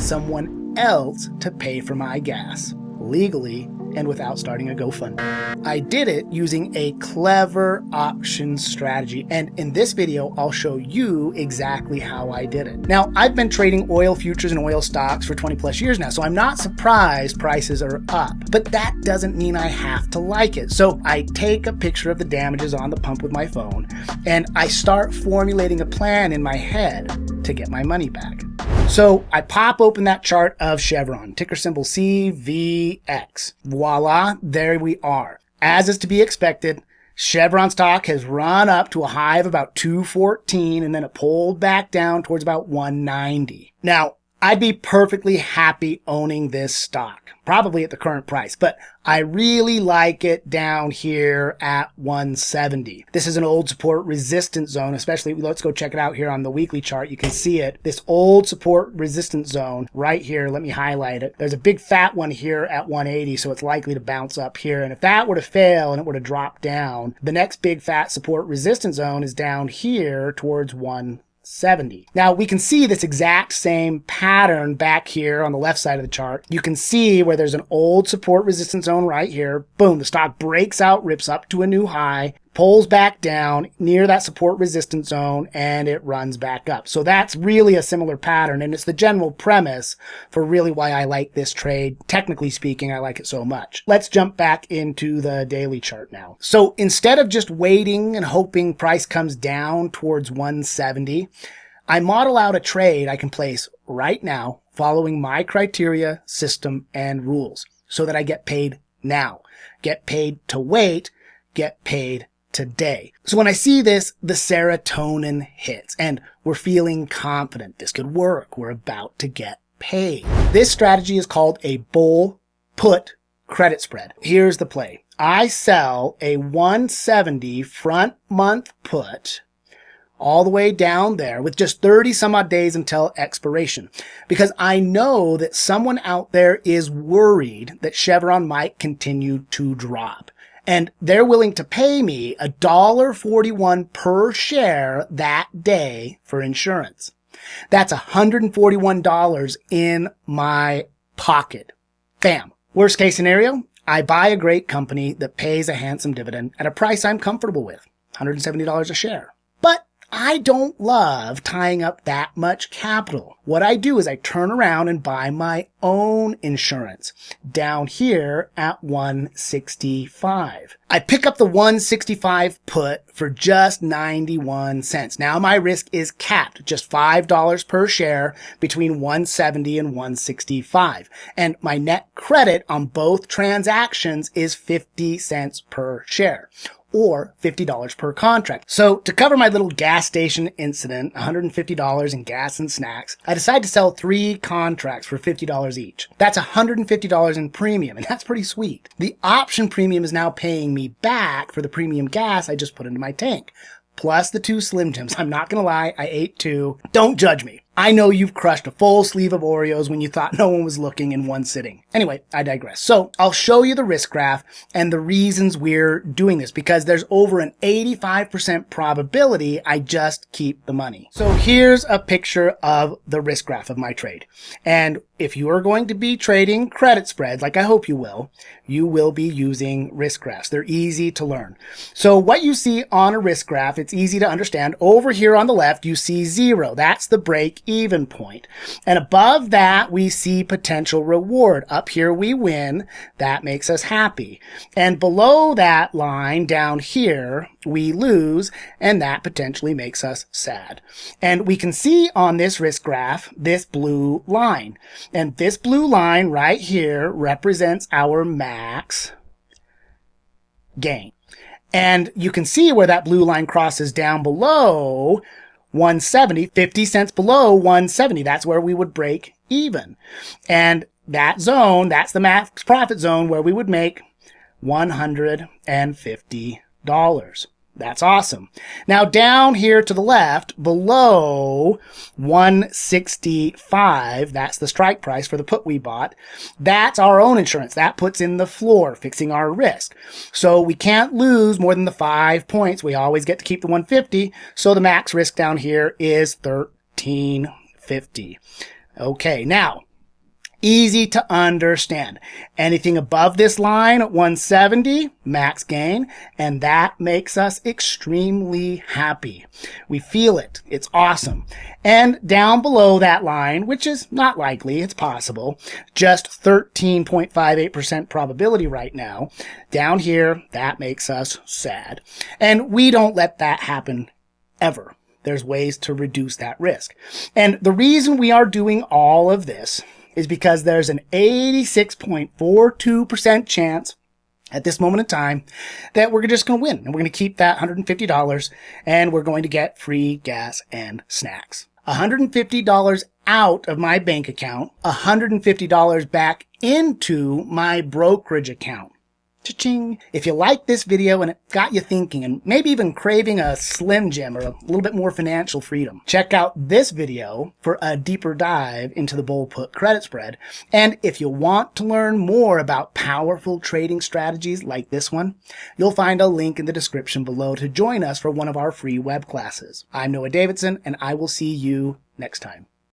someone else to pay for my gas, legally and without starting a GoFundMe. I did it using a clever option strategy, and in this video, I'll show you exactly how I did it. Now, I've been trading oil futures and oil stocks for 20 plus years now, so I'm not surprised prices are up, but that doesn't mean I have to like it. So I take a picture of the damages on the pump with my phone, and I start formulating a plan in my head to get my money back. So I pop open that chart of Chevron, ticker symbol CVX. Voila, there we are. As is to be expected, Chevron stock has run up to a high of about 214 and then it pulled back down towards about 190. Now, I'd be perfectly happy owning this stock, probably at the current price, but I really like it down here at 170. This is an old support resistance zone, especially, let's go check it out here on the weekly chart. You can see it, this old support resistance zone right here. Let me highlight it. There's a big fat one here at 180, so it's likely to bounce up here. And if that were to fail and it were to drop down, the next big fat support resistance zone is down here towards 170. Now we can see this exact same pattern back here on the left side of the chart. You can see where there's an old support resistance zone right here. Boom, the stock breaks out, rips up to a new high, pulls back down near that support resistance zone, and it runs back up. So that's really a similar pattern, and it's the general premise for really why I like this trade. Technically speaking, I like it so much. Let's jump back into the daily chart now. So instead of just waiting and hoping price comes down towards 170, I model out a trade I can place right now following my criteria, system, and rules so that I get paid now, get paid to wait, get paid today. So when I see this, the serotonin hits and we're feeling confident. This could work. We're about to get paid. This strategy is called a bull put credit spread. Here's the play. I sell a 170 front month put all the way down there with just 30 some odd days until expiration, because I know that someone out there is worried that Chevron might continue to drop. And they're willing to pay me $1.41 per share that day for insurance. That's $141 in my pocket. Bam. Worst case scenario, I buy a great company that pays a handsome dividend at a price I'm comfortable with, $170 a share. But I don't love tying up that much capital. What I do is I turn around and buy my own insurance down here at 165. I pick up the 165 put for just 91 cents. Now my risk is capped, just $5 per share between 170 and 165. And my net credit on both transactions is 50 cents per share, or $50 per contract. So to cover my little gas station incident, $150 in gas and snacks, I decided to sell 3 contracts for $50 each. That's $150 in premium, and that's pretty sweet. The option premium is now paying me back for the premium gas I just put into my tank, plus the 2 Slim Jims. I'm not gonna lie, I ate 2. Don't judge me. I know you've crushed a full sleeve of Oreos when you thought no one was looking in one sitting. Anyway, I digress. So I'll show you the risk graph and the reasons we're doing this, because there's over an 85% probability I just keep the money. So here's a picture of the risk graph of my trade. And if you are going to be trading credit spreads, like I hope you will be using risk graphs. They're easy to learn. So what you see on a risk graph, it's easy to understand. Over here on the left, you see 0. That's the break even point. And above that, we see potential reward. Up here, we win. That makes us happy. And below that line down here, we lose, and that potentially makes us sad. And we can see on this risk graph, this blue line. And this blue line right here represents our max gain. And you can see where that blue line crosses down below 170, 50 cents below 170. That's where we would break even. And that zone, that's the max profit zone where we would make $150. That's awesome. Now down here to the left, below 165, that's the strike price for the put we bought. That's our own insurance. That puts in the floor, fixing our risk. So we can't lose more than the 5 points. We always get to keep the 150. So the max risk down here is $13.50. Okay, now Easy to understand. Anything above this line, 170, max gain, and that makes us extremely happy. We feel it. It's awesome. And down below that line, which is not likely, it's possible, just 13.58% probability right now, down here, that makes us sad. And we don't let that happen ever. There's ways to reduce that risk. And the reason we are doing all of this is because there's an 86.42% chance at this moment in time that we're just going to win. And we're going to keep that $150 and we're going to get free gas and snacks. $150 out of my bank account, $150 back into my brokerage account. Cha-ching. If you like this video and it got you thinking and maybe even craving a Slim Jim or a little bit more financial freedom, check out this video for a deeper dive into the bull put credit spread. And if you want to learn more about powerful trading strategies like this one, you'll find a link in the description below to join us for one of our free web classes. I'm Noah Davidson, and I will see you next time.